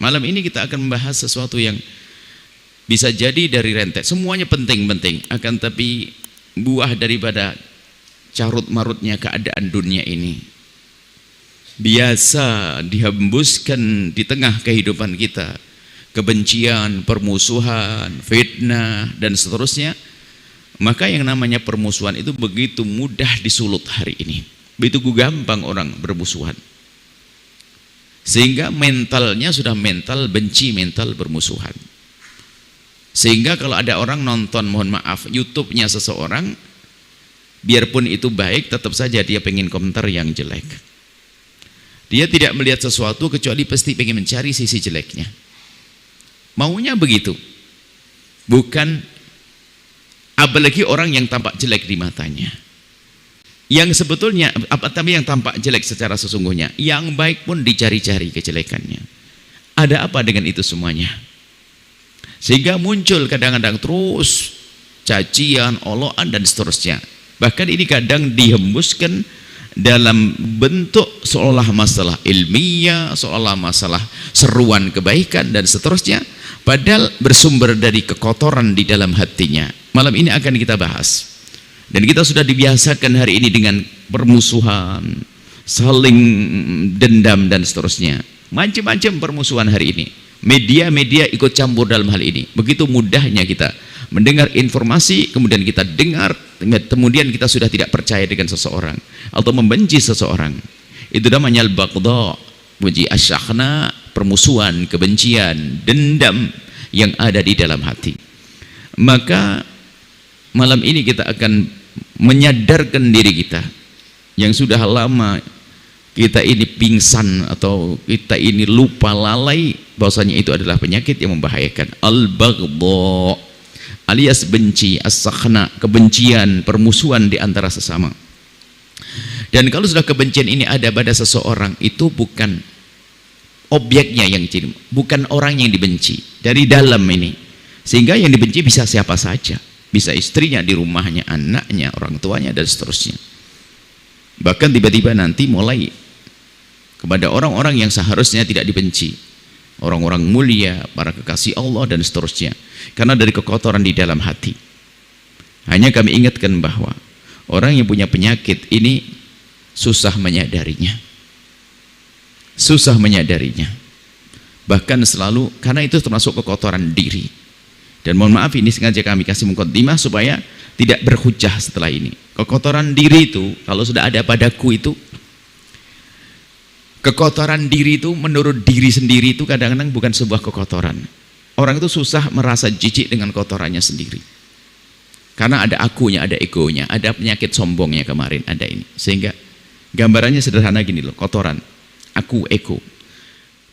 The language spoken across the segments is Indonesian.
Malam ini kita akan membahas sesuatu yang bisa jadi dari rentet. Semuanya penting-penting, akan tapi buah daripada carut marutnya keadaan dunia ini biasa dihembuskan di tengah kehidupan kita. Kebencian, permusuhan, fitnah, dan seterusnya. Maka yang namanya permusuhan itu begitu mudah disulut hari ini. Begitu gampang orang bermusuhan. Sehingga mentalnya sudah mental benci, mental bermusuhan. Sehingga kalau ada orang nonton, mohon maaf, YouTube-nya seseorang, biarpun itu baik, tetap saja dia pengen komentar yang jelek. Dia tidak melihat sesuatu kecuali pasti pengen mencari sisi jeleknya. Maunya begitu. Bukan, apalagi orang yang tampak jelek di matanya. Yang sebetulnya, tapi yang tampak jelek secara sesungguhnya, yang baik pun dicari-cari kejelekannya. Ada apa dengan itu semuanya? Sehingga muncul kadang-kadang terus cacian, oloan, dan seterusnya. Bahkan ini kadang dihembuskan dalam bentuk seolah masalah ilmiah, seolah masalah seruan kebaikan, dan seterusnya. Padahal bersumber dari kekotoran di dalam hatinya. Malam ini akan kita bahas. Dan kita sudah dibiasakan hari ini dengan permusuhan, saling dendam, dan seterusnya. Macam-macam permusuhan hari ini. Media-media ikut campur dalam hal ini. Begitu mudahnya kita mendengar informasi, kemudian kita dengar, kemudian kita sudah tidak percaya dengan seseorang atau membenci seseorang. Itu namanya al-baghdha, benci, asyakhna, permusuhan, kebencian, dendam yang ada di dalam hati. Maka malam ini kita akan menyadarkan diri kita yang sudah lama kita ini pingsan atau kita ini lupa lalai bahwasanya itu adalah penyakit yang membahayakan. Al-baghdha alias benci, as-sakhna, kebencian, permusuhan di antara sesama. Dan kalau sudah kebencian ini ada pada seseorang, itu bukan objeknya yang ciri, bukan orang yang dibenci dari dalam ini. Sehingga yang dibenci bisa siapa saja, bisa istrinya, di rumahnya, anaknya, orang tuanya, dan seterusnya. Bahkan tiba-tiba nanti mulai kepada orang-orang yang seharusnya tidak dibenci, orang-orang mulia, para kekasih Allah, dan seterusnya, karena dari kekotoran di dalam hati. Hanya kami ingatkan bahwa orang yang punya penyakit ini susah menyadarinya. Susah menyadarinya. Bahkan selalu, karena itu termasuk kekotoran diri. Dan mohon maaf, ini sengaja kami kasih mukaddimah supaya tidak berhujah setelah ini. Kekotoran diri itu, kalau sudah ada padaku itu, kekotoran diri itu menurut diri sendiri itu kadang-kadang bukan sebuah kekotoran. Orang itu susah merasa jijik dengan kotorannya sendiri. Karena ada akunya, ada egonya, ada penyakit sombongnya kemarin, ada ini. Sehingga gambarannya sederhana gini loh, kotoran. Aku, ego.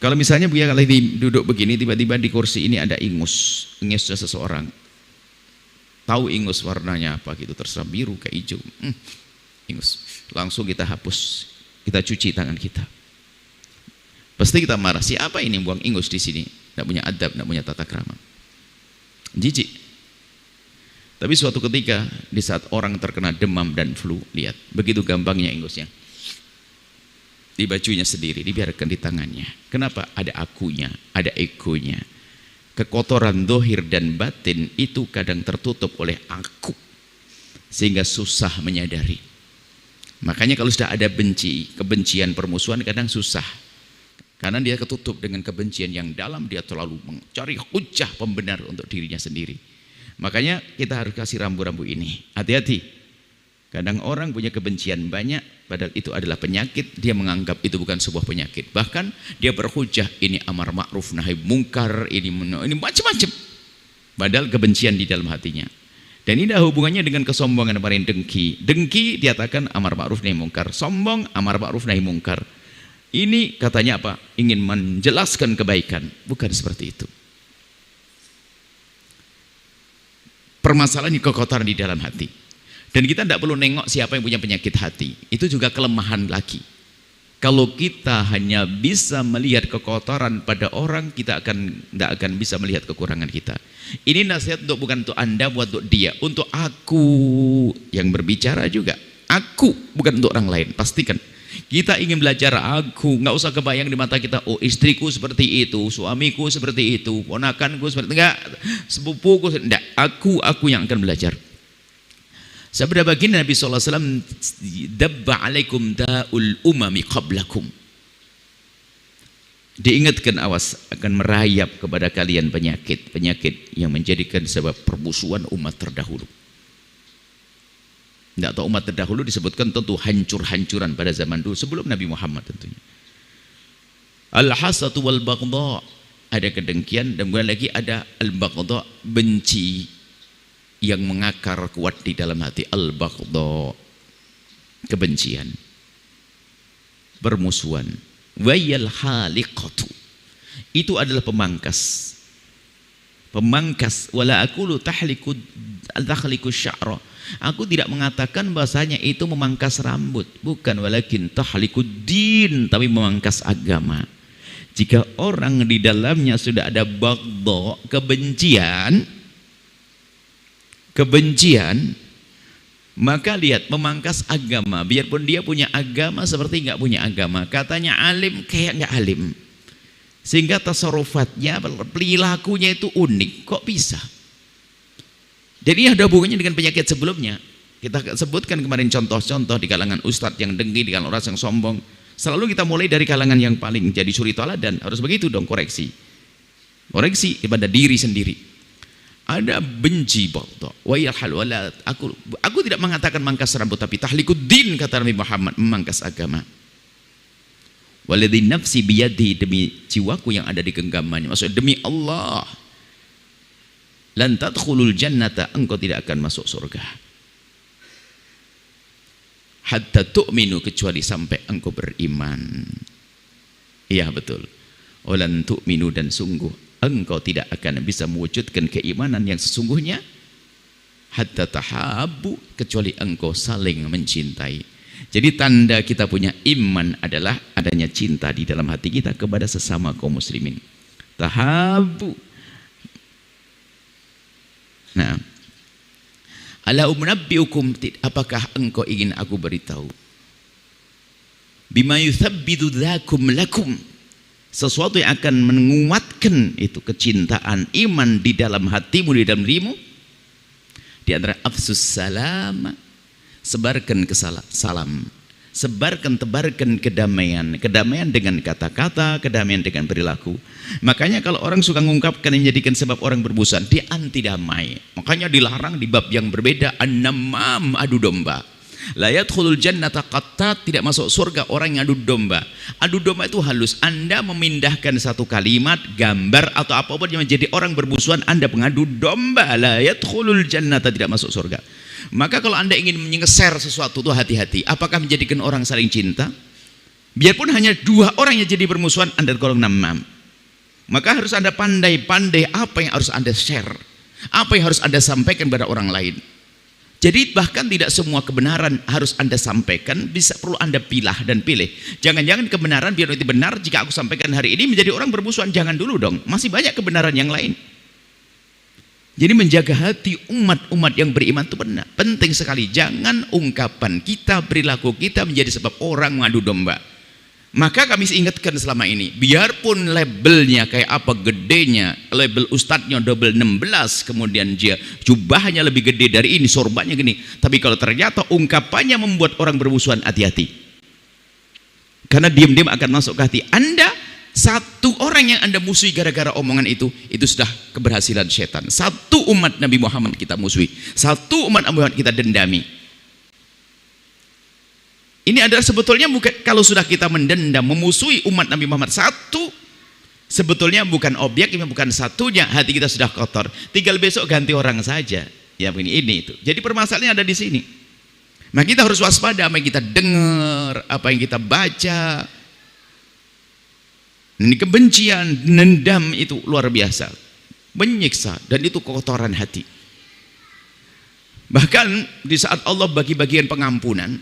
Kalau misalnya Buya lagi duduk begini, tiba-tiba di kursi ini ada ingus. Ingusnya seseorang. Tahu ingus warnanya apa gitu, terserah biru ke hijau. Ingus. Langsung kita hapus. Kita cuci tangan kita. Pasti kita marah. Siapa ini buang ingus di sini? Tidak punya adab, tidak punya tata krama. Jijik. Tapi suatu ketika di saat orang terkena demam dan flu, lihat begitu gampangnya ingusnya. Di bajunya sendiri, dibiarkan di tangannya. Kenapa? Ada akunya, ada egonya. Kekotoran dohir dan batin itu kadang tertutup oleh aku, sehingga susah menyadari. Makanya kalau sudah ada benci, kebencian, permusuhan, kadang susah. Karena dia ketutup dengan kebencian yang dalam, dia terlalu mencari hujah pembenar untuk dirinya sendiri. Makanya kita harus kasih rambu-rambu ini. Hati-hati. Kadang orang punya kebencian banyak, padahal itu adalah penyakit. Dia menganggap itu bukan sebuah penyakit. Bahkan dia berhujah, ini amar ma'ruf nahi mungkar, ini macam-macam. Padahal kebencian di dalam hatinya. Dan ini ada hubungannya dengan kesombongan kemarin, dengki. Dengki diatakan amar ma'ruf nahi mungkar. Sombong, amar ma'ruf nahi mungkar. Ini katanya apa? Ingin menjelaskan kebaikan. Bukan seperti itu. Permasalahan ini kekotoran di dalam hati. Dan kita tidak perlu nengok siapa yang punya penyakit hati. Itu juga kelemahan lagi. Kalau kita hanya bisa melihat kekotoran pada orang, kita tidak akan bisa melihat kekurangan kita. Ini nasihat bukan untuk Anda, buat untuk dia. Untuk aku yang berbicara juga. Aku, bukan untuk orang lain. Pastikan. Kita ingin belajar aku, nggak usah kebayang di mata kita, oh istriku seperti itu, suamiku seperti itu, ponakanku seperti itu, enggak, sepupuku, enggak, aku yang akan belajar. Sabda baginda Nabi SAW, dabba alaikum da'ul umami qablakum. Diingatkan, awas, akan merayap kepada kalian penyakit yang menjadikan sebab permusuhan umat terdahulu. Tidak tahu umat terdahulu disebutkan tentu hancur-hancuran pada zaman dulu sebelum Nabi Muhammad tentunya. Al-hasatu wal baghdha, ada kedengkian, dan kemudian lagi ada al-baghdha, benci yang mengakar kuat di dalam hati. Al-baghdha, kebencian, permusuhan. Wayal haliqatu, itu adalah pemangkas. Wala aqulu tahliku sya'ra, aku tidak mengatakan bahasanya itu memangkas rambut, bukan, walakin tahlikuddin, tapi memangkas agama. Jika orang di dalamnya sudah ada baghdha, kebencian, maka lihat, memangkas agama, biarpun dia punya agama seperti nggak punya agama, katanya alim kayak nggak alim, sehingga tasarufatnya, perilakunya itu unik, kok bisa? Jadi ada hubungannya dengan penyakit sebelumnya. Kita sebutkan kemarin contoh-contoh di kalangan ustadz yang dengki, di kalangan orang yang sombong. Selalu kita mulai dari kalangan yang paling jadi suri teladan. Harus begitu dong, koreksi kepada diri sendiri. Ada benci baghdha, aku tidak mengatakan mangkas rambut, tapi tahlikuddin, kata Nabi Muhammad, memangkas agama. Waladhi nafsi biyadi, demi jiwaku yang ada di genggamannya, maksudnya demi Allah, lan tadkhulul jannata, engkau tidak akan masuk surga hatta tu'minu, kecuali sampai engkau beriman. Iya betul, walan tu'minu, dan sungguh engkau tidak akan bisa mewujudkan keimanan yang sesungguhnya hatta tahabbu, kecuali engkau saling mencintai. Jadi tanda kita punya iman adalah adanya cinta di dalam hati kita kepada sesama kaum muslimin. Tahabbu. Nah, ala umnabbiukum, apakah engkau ingin aku beritahu, bima yuthabbitu dzakum lakum, sesuatu yang akan menguatkan itu kecintaan iman di dalam hatimu, di dalam dirimu. Di antara afsus salam, sebarkan salam, tebarkan kedamaian dengan kata-kata, kedamaian dengan perilaku. Makanya kalau orang suka mengungkapkan yang menjadikan sebab orang bermusuhan, dia anti damai. Makanya dilarang di bab yang berbeda, an-namam, adu domba. La yadkhulul jannata qattat, tidak masuk surga orang yang adu domba. Adu domba itu halus, Anda memindahkan satu kalimat, gambar atau apapun yang menjadi orang bermusuhan, Anda pengadu domba. La yadkhulul jannata, tidak masuk surga. Maka kalau Anda ingin mengeser sesuatu itu hati-hati, apakah menjadikan orang saling cinta? Biarpun hanya dua orang yang jadi bermusuhan, Anda golong namam. Maka harus Anda pandai-pandai apa yang harus Anda share, apa yang harus Anda sampaikan kepada orang lain. Jadi bahkan tidak semua kebenaran harus Anda sampaikan, bisa perlu Anda pilah dan pilih. Jangan-jangan kebenaran biar itu benar, jika aku sampaikan hari ini menjadi orang bermusuhan, jangan dulu dong, masih banyak kebenaran yang lain. Jadi menjaga hati umat-umat yang beriman itu benar, penting sekali. Jangan ungkapan kita, perilaku kita menjadi sebab orang mengadu domba. Maka kami ingatkan selama ini, biarpun labelnya kayak apa gedenya, label ustadznya double 16, kemudian dia jubahnya lebih gede dari ini, sorbannya gini, tapi kalau ternyata ungkapannya membuat orang bermusuhan, hati-hati, karena diam-diam akan masuk ke hati Anda. Satu orang yang Anda musuhi gara-gara omongan itu sudah keberhasilan setan. Satu umat Nabi Muhammad kita musuhi, satu umat Nabi Muhammad kita dendami. Ini adalah sebetulnya bukan, kalau sudah kita mendendam, memusuhi umat Nabi Muhammad satu, sebetulnya bukan objek, ini bukan satunya, hati kita sudah kotor. Tinggal besok ganti orang saja. Ya ini itu. Jadi permasalahannya ada di sini. Nah kita harus waspada apa yang kita dengar, apa yang kita baca. Ini kebencian, dendam itu luar biasa, menyiksa, dan itu kotoran hati. Bahkan di saat Allah bagi-bagian pengampunan,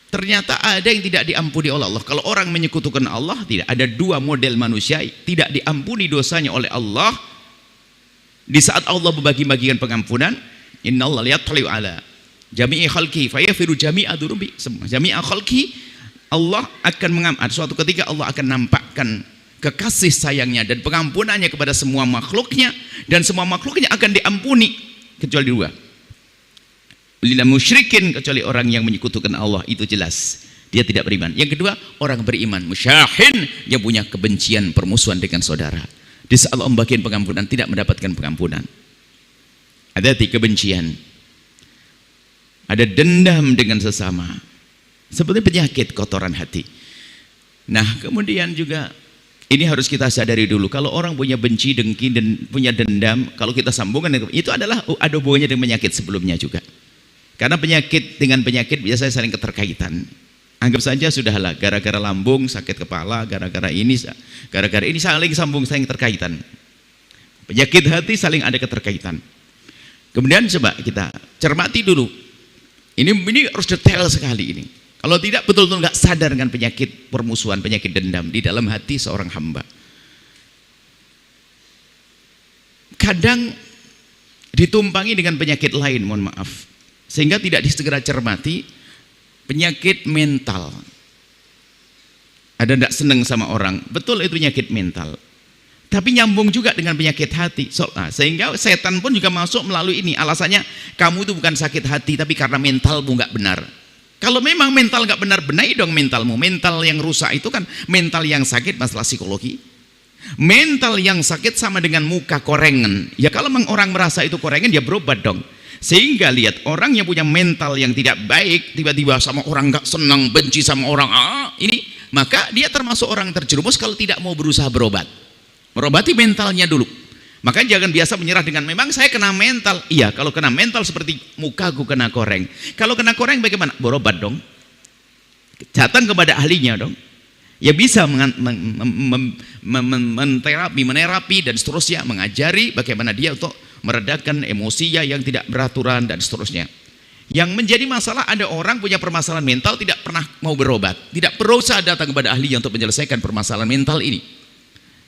ternyata ada yang tidak diampuni oleh Allah. Kalau orang menyekutukan Allah, tidak ada dua model manusia, tidak diampuni dosanya oleh Allah. Di saat Allah membagi-bagikan pengampunan, innallaha yattali'u ala jami'i khalqi fayaghfiru jami'a dzunubi, jami'a khalqi, Allah akan suatu ketika Allah akan nampakkan kekasih sayangnya dan pengampunannya kepada semua makhluknya, dan semua makhluknya akan diampuni kecuali dua, lil musyrikin, kecuali orang yang menyekutukan Allah, itu jelas dia tidak beriman. Yang kedua, orang beriman musyahin, yang punya kebencian, permusuhan dengan saudara. Di saat Allah membagikan pengampunan tidak mendapatkan pengampunan. Ada kebencian, ada dendam dengan sesama, seperti penyakit kotoran hati. Nah, kemudian juga ini harus kita sadari dulu, kalau orang punya benci, dengki, dan punya dendam, kalau kita sambungkan itu adalah ada hubungannya dengan penyakit sebelumnya juga. Karena penyakit dengan penyakit biasanya saling keterkaitan. Anggap saja sudahlah, gara-gara lambung, sakit kepala, gara-gara ini saling sambung, saling terkaitan. Penyakit hati saling ada keterkaitan. Kemudian coba kita cermati dulu. Ini harus detail sekali ini. Kalau tidak, betul-betul nggak sadar dengan penyakit permusuhan, penyakit dendam di dalam hati seorang hamba. Kadang ditumpangi dengan penyakit lain, mohon maaf, sehingga tidak disegera cermati. Penyakit mental. Ada tidak senang sama orang, betul itu penyakit mental. Tapi nyambung juga dengan penyakit hati. Sehingga setan pun juga masuk melalui ini. Alasannya, kamu itu bukan sakit hati, tapi karena mentalmu nggak benar. Kalau memang mental nggak benar, benahi dong mentalmu. Mental yang rusak itu kan mental yang sakit, masalah psikologi. Mental yang sakit sama dengan muka korengan. Ya kalau memang orang merasa itu korengan, ya berobat dong. Sehingga lihat orang yang punya mental yang tidak baik, tiba-tiba sama orang nggak senang, benci sama orang, ini, maka dia termasuk orang terjerumus kalau tidak mau berusaha berobat. Merobati mentalnya dulu. Makanya jangan biasa menyerah dengan memang saya kena mental. Iya, kalau kena mental seperti mukaku kena koreng. Kalau kena koreng bagaimana? Berobat dong. Datang kepada ahlinya dong. Ya bisa menerapi dan seterusnya, mengajari bagaimana dia untuk meredakan emosinya yang tidak beraturan dan seterusnya. Yang menjadi masalah, ada orang punya permasalahan mental tidak pernah mau berobat, tidak berusaha datang kepada ahlinya untuk menyelesaikan permasalahan mental ini,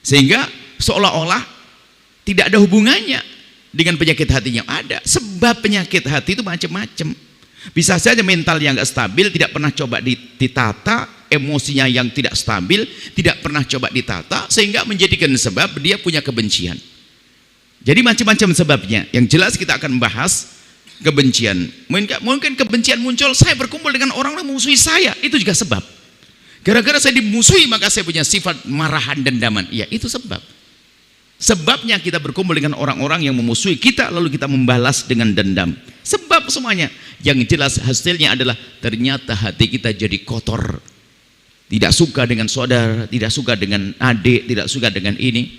sehingga seolah-olah tidak ada hubungannya dengan penyakit hatinya. Ada, sebab penyakit hati itu macam-macam. Bisa saja mental yang nggak stabil, tidak pernah coba ditata, emosinya yang tidak stabil, tidak pernah coba ditata, sehingga menjadikan sebab dia punya kebencian. Jadi macam-macam sebabnya. Yang jelas kita akan bahas kebencian. Mungkin kebencian muncul, saya berkumpul dengan orang yang memusuhi saya, itu juga sebab. Gara-gara saya dimusuhi, maka saya punya sifat marahan, dendaman. Ya, itu sebab. Sebabnya kita berkumpul dengan orang-orang yang memusuhi kita, lalu kita membalas dengan dendam. Sebab semuanya. Yang jelas hasilnya adalah ternyata hati kita jadi kotor. Tidak suka dengan saudara, tidak suka dengan adik, tidak suka dengan ini.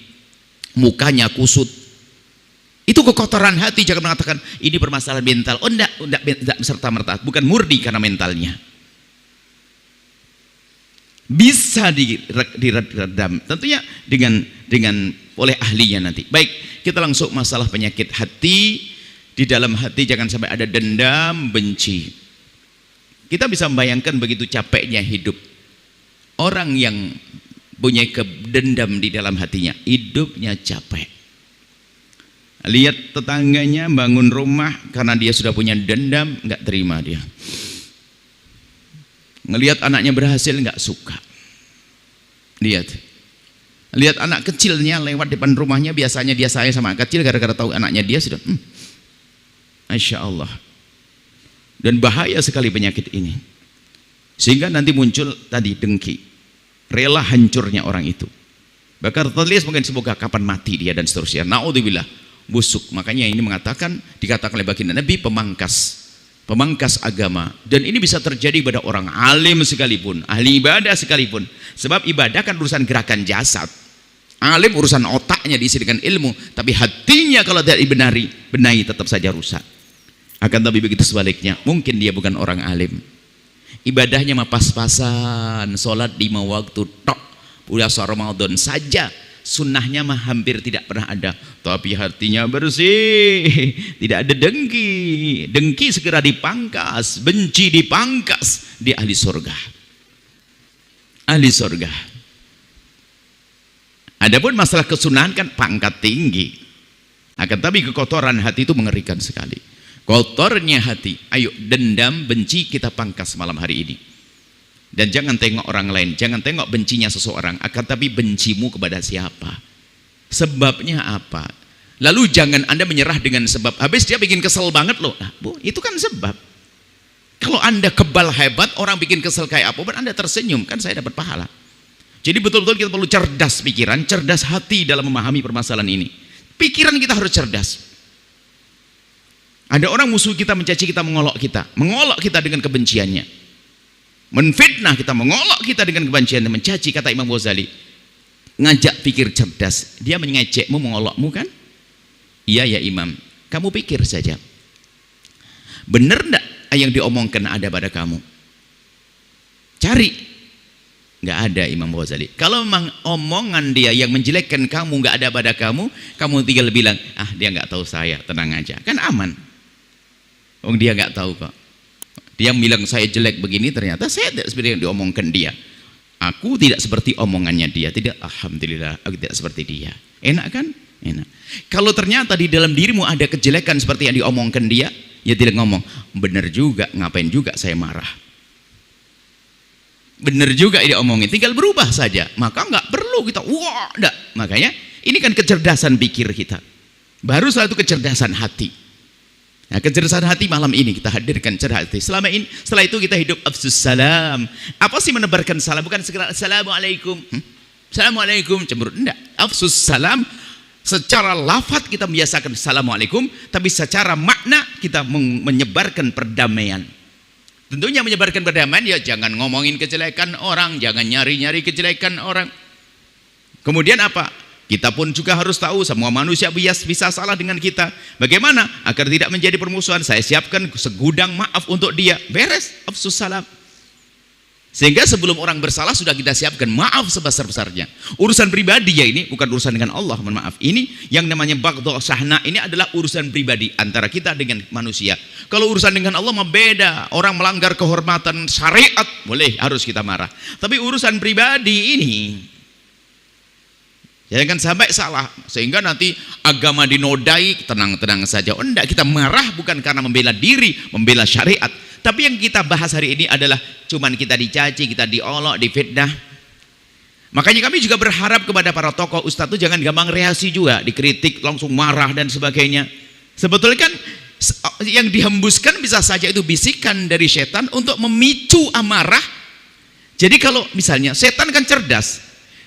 Mukanya kusut. Itu kekotoran hati. Jangan mengatakan ini permasalahan mental. Oh enggak serta-merta, bukan murni karena mentalnya. Bisa diredam tentunya dengan oleh ahlinya nanti. Baik, kita langsung masalah penyakit hati. Di dalam hati jangan sampai ada dendam, benci. Kita bisa membayangkan begitu capeknya hidup orang yang punya dendam di dalam hatinya, hidupnya capek. Lihat tetangganya bangun rumah karena dia sudah punya dendam, nggak terima dia. Ngelihat anaknya berhasil, nggak suka. Lihat anak kecilnya lewat depan rumahnya, biasanya dia sayang sama anak kecil, gara-gara tahu anaknya dia sudah Masya Allah. Dan bahaya sekali penyakit ini, sehingga nanti muncul tadi dengki, rela hancurnya orang itu. Bahkan tertulis mungkin semoga kapan mati dia dan seterusnya. Naudzubillah, busuk. Makanya ini dikatakan oleh baginda Nabi pemangkas agama. Dan ini bisa terjadi pada orang alim sekalipun, ahli ibadah sekalipun. Sebab ibadah kan urusan gerakan jasad. Alim urusan otaknya diisi dengan ilmu, tapi hatinya kalau tidak benahi tetap saja rusak. Akan tapi begitu sebaliknya, mungkin dia bukan orang alim, ibadahnya mah pas-pasan, sholat 5 waktu tok, puasa Ramadan saja, sunnahnya mah hampir tidak pernah ada, tapi hatinya bersih, tidak ada dengki segera dipangkas, benci dipangkas, di ahli surga. Adapun masalah kesunahan kan pangkat tinggi, akan tapi kekotoran hati itu mengerikan sekali. Kotornya hati, ayo dendam, benci kita pangkas malam hari ini. Dan jangan tengok orang lain, jangan tengok bencinya seseorang, akan tapi bencimu kepada siapa, sebabnya apa. Lalu jangan Anda menyerah dengan sebab, habis dia bikin kesel banget loh, nah, Bu, itu kan sebab. Kalau Anda kebal hebat, orang bikin kesel kayak apa, Anda tersenyum, kan saya dapat pahala. Jadi betul-betul kita perlu cerdas pikiran, cerdas hati dalam memahami permasalahan ini. Pikiran kita harus cerdas. Ada orang musuh kita, mencaci kita, mengolok kita dengan kebenciannya, menfitnah kita, mengolok kita dengan kebencian, mencaci. Kata Imam Ghazali, ngajak pikir cerdas. Dia mengejekmu, mengolokmu kan? Iya ya Imam, kamu pikir saja, benar enggak yang diomongkan ada pada kamu? Cari. Nggak ada Imam Ghazali. Kalau memang omongan dia yang menjelekkan kamu nggak ada pada kamu, kamu tinggal bilang, ah dia nggak tahu saya, tenang aja, kan aman. Oh dia nggak tahu kok. Dia bilang saya jelek begini, ternyata saya tidak seperti yang diomongkan dia. Aku tidak seperti omongannya dia. Tidak, alhamdulillah aku tidak seperti dia. Enak kan? Enak. Kalau ternyata di dalam dirimu ada kejelekan seperti yang diomongkan dia, ya tidak ngomong, benar juga, ngapain juga saya marah. Benar juga ini omongin, tinggal berubah saja. Maka nggak perlu kita wah, enggak. Makanya ini kan kecerdasan pikir kita. Baru setelah itu kecerdasan hati. Nah, kecerdasan hati malam ini kita hadirkan cerdas hati. Setelah itu kita hidup afsus salam. Apa sih menebarkan salam? Bukan sekedar assalamualaikum. Assalamualaikum cemberut, enggak. Afsus salam, secara lafaz kita membiasakan assalamualaikum, tapi secara makna kita menyebarkan perdamaian. Tentunya menyebarkan perdamaian, ya jangan ngomongin kejelekan orang, jangan nyari-nyari kejelekan orang. Kemudian apa? Kita pun juga harus tahu semua manusia bisa salah dengan kita. Bagaimana? Agar tidak menjadi permusuhan, saya siapkan segudang maaf untuk dia. Beres, afsus salam. Sehingga sebelum orang bersalah sudah kita siapkan maaf sebesar-besarnya. Urusan pribadi ya ini, bukan urusan dengan Allah, mohon maaf. Ini yang namanya baghdha syahna, ini adalah urusan pribadi antara kita dengan manusia. Kalau urusan dengan Allah mah beda. Orang melanggar kehormatan syariat, boleh, harus kita marah. Tapi urusan pribadi ini, jangan sampai salah sehingga nanti agama dinodai. Tenang-tenang saja. Oh, enggak, kita marah bukan karena membela diri, membela syariat. Tapi yang kita bahas hari ini adalah cuman kita dicaci, kita diolok, difitnah. Makanya kami juga berharap kepada para tokoh ustadz itu jangan gampang reaksi juga, dikritik langsung marah dan sebagainya. Sebetulnya kan yang dihembuskan bisa saja itu bisikan dari setan untuk memicu amarah. Jadi kalau misalnya setan kan cerdas,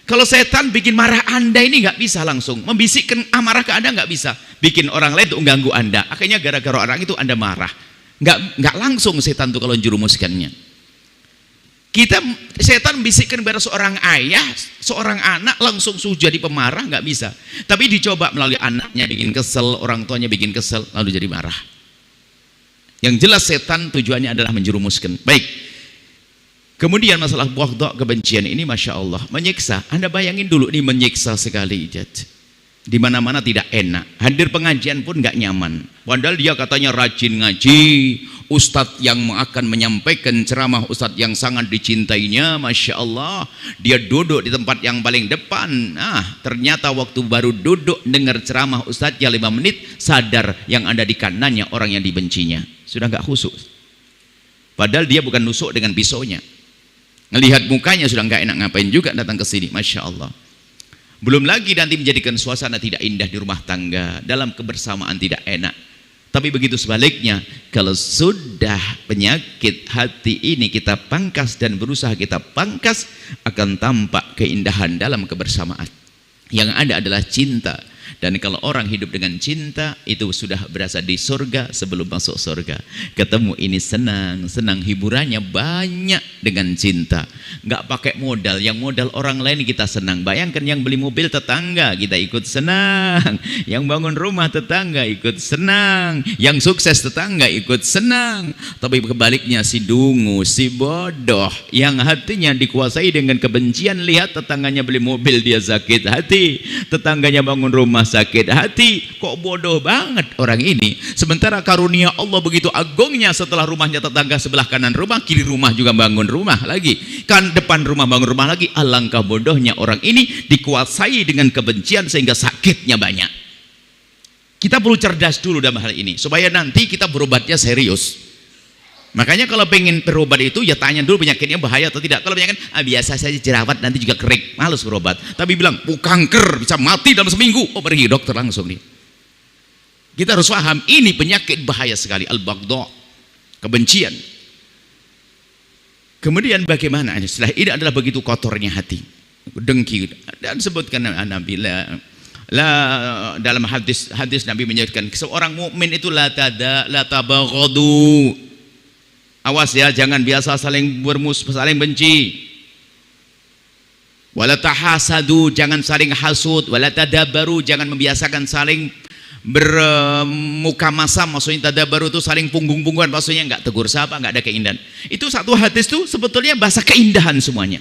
kalau setan bikin marah Anda ini nggak bisa langsung membisikkan amarah ke Anda, nggak bisa bikin orang lain itu mengganggu Anda. Akhirnya gara-gara orang itu Anda marah. Nggak langsung setan itu kalau jurumuskannya. Setan bisikkan kepada seorang ayah, seorang anak langsung jadi pemarah, nggak bisa. Tapi dicoba melalui anaknya bikin kesel, orang tuanya bikin kesel, lalu jadi marah. Yang jelas setan tujuannya adalah menjerumuskan. Baik. Kemudian masalah baghdha, kebencian ini masya Allah menyiksa. Anda bayangin dulu ini menyiksa sekali. Di mana-mana tidak enak. Hadir pengajian pun nggak nyaman. Padahal dia katanya rajin ngaji, ustadz yang akan menyampaikan ceramah, ustadz yang sangat dicintainya, masya Allah. Dia duduk di tempat yang paling depan. Nah, ternyata waktu baru duduk dengar ceramah ustadz ya 5 menit, sadar yang ada di kanannya orang yang dibencinya. Sudah nggak khusyuk. Padahal dia bukan nusuk dengan pisaunya. Ngelihat mukanya sudah nggak enak, ngapain juga datang ke sini, masya Allah. Belum lagi nanti menjadikan suasana tidak indah di rumah tangga, dalam kebersamaan tidak enak. Tapi begitu sebaliknya, kalau sudah penyakit hati ini kita pangkas dan berusaha kita pangkas, akan tampak keindahan dalam kebersamaan. Yang ada adalah cinta. Dan kalau orang hidup dengan cinta, itu sudah berasa di surga sebelum masuk surga. Ketemu ini senang, hiburannya banyak dengan cinta. Nggak pakai modal, yang modal orang lain kita senang. Bayangkan yang beli mobil tetangga, kita ikut senang. Yang bangun rumah tetangga ikut senang. Yang sukses tetangga ikut senang. Tapi kebaliknya si dungu, si bodoh, yang hatinya dikuasai dengan kebencian, lihat tetangganya beli mobil dia sakit hati, tetangganya bangun rumah sakit hati. Kok bodoh banget orang ini, sementara karunia Allah begitu agungnya. Setelah rumahnya tetangga sebelah kanan rumah, kiri rumah juga bangun rumah lagi, kan depan rumah bangun rumah lagi. Alangkah bodohnya orang ini dikuasai dengan kebencian sehingga sakitnya banyak. Kita perlu cerdas dulu dalam hal ini supaya nanti kita berobatnya serius. Makanya kalau pengen berobat itu ya tanya dulu penyakitnya bahaya atau tidak. Kalau penyakit biasa saja jerawat nanti juga kering, males berobat. Tapi bilang kanker bisa mati dalam seminggu, pergi dokter langsung nih. Kita harus paham ini penyakit bahaya sekali, al-baghdha, kebencian. Kemudian bagaimana? Setelah ini adalah begitu kotornya hati, dengki. Dan sebutkan Nabi dalam hadis Nabi menyebutkan seorang mukmin itu la tabaghadu. Awas ya, jangan biasa saling bermusuh, saling benci. Wala tahasadu, jangan saling hasud. Wala tadabaru, jangan membiasakan saling bermuka masam. Maksudnya tadabaru itu saling punggung-punggungan, maksudnya enggak tegur sapa, enggak ada keindahan. Itu satu hadis itu sebetulnya bahasa keindahan semuanya.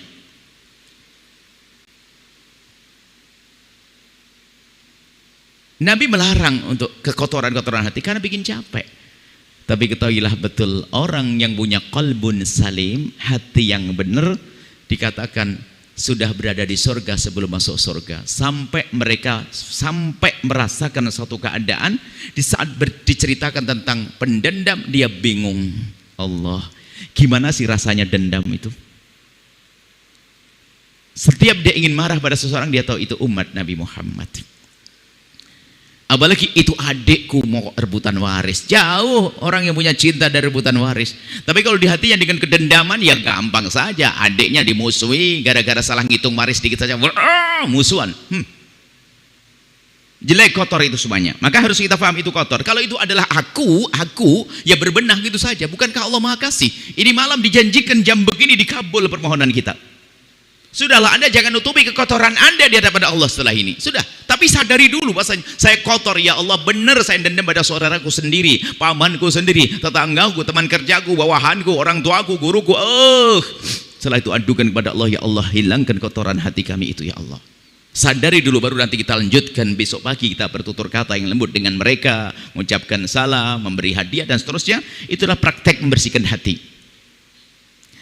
Nabi melarang untuk kekotoran-kotoran hati karena bikin capek. Tapi ketahuilah betul, orang yang punya qalbun salim, hati yang benar, dikatakan sudah berada di surga sebelum masuk surga. Sampai merasakan suatu keadaan, di saat diceritakan tentang pendendam, dia bingung. Allah, gimana sih rasanya dendam itu? Setiap dia ingin marah pada seseorang, dia tahu itu umat Nabi Muhammad. Apalagi itu adikku mau rebutan waris. Jauh orang yang punya cinta dari rebutan waris. Tapi kalau di hatinya dengan kedendaman, ya gampang saja. Adiknya dimusuhi gara-gara salah ngitung waris dikit saja, musuhan. Jelek, kotor itu semuanya. Maka harus kita paham itu kotor. Kalau itu adalah aku ya berbenah gitu saja. Bukankah Allah Maha Kasih? Ini malam dijanjikan jam begini dikabul permohonan kita. Sudahlah, Anda jangan nutupi kekotoran Anda di hadapan Allah setelah ini. Sudah, tapi sadari dulu bahwasanya saya kotor ya Allah, benar saya dendam pada saudaraku sendiri, pamanku sendiri, tetanggaku, teman kerjaku, bawahanku, orang tuaku, guruku. Setelah itu adukan kepada Allah, ya Allah, hilangkan kotoran hati kami itu ya Allah. Sadari dulu, baru nanti kita lanjutkan besok pagi, kita bertutur kata yang lembut dengan mereka, mengucapkan salam, memberi hadiah dan seterusnya. Itulah praktek membersihkan hati.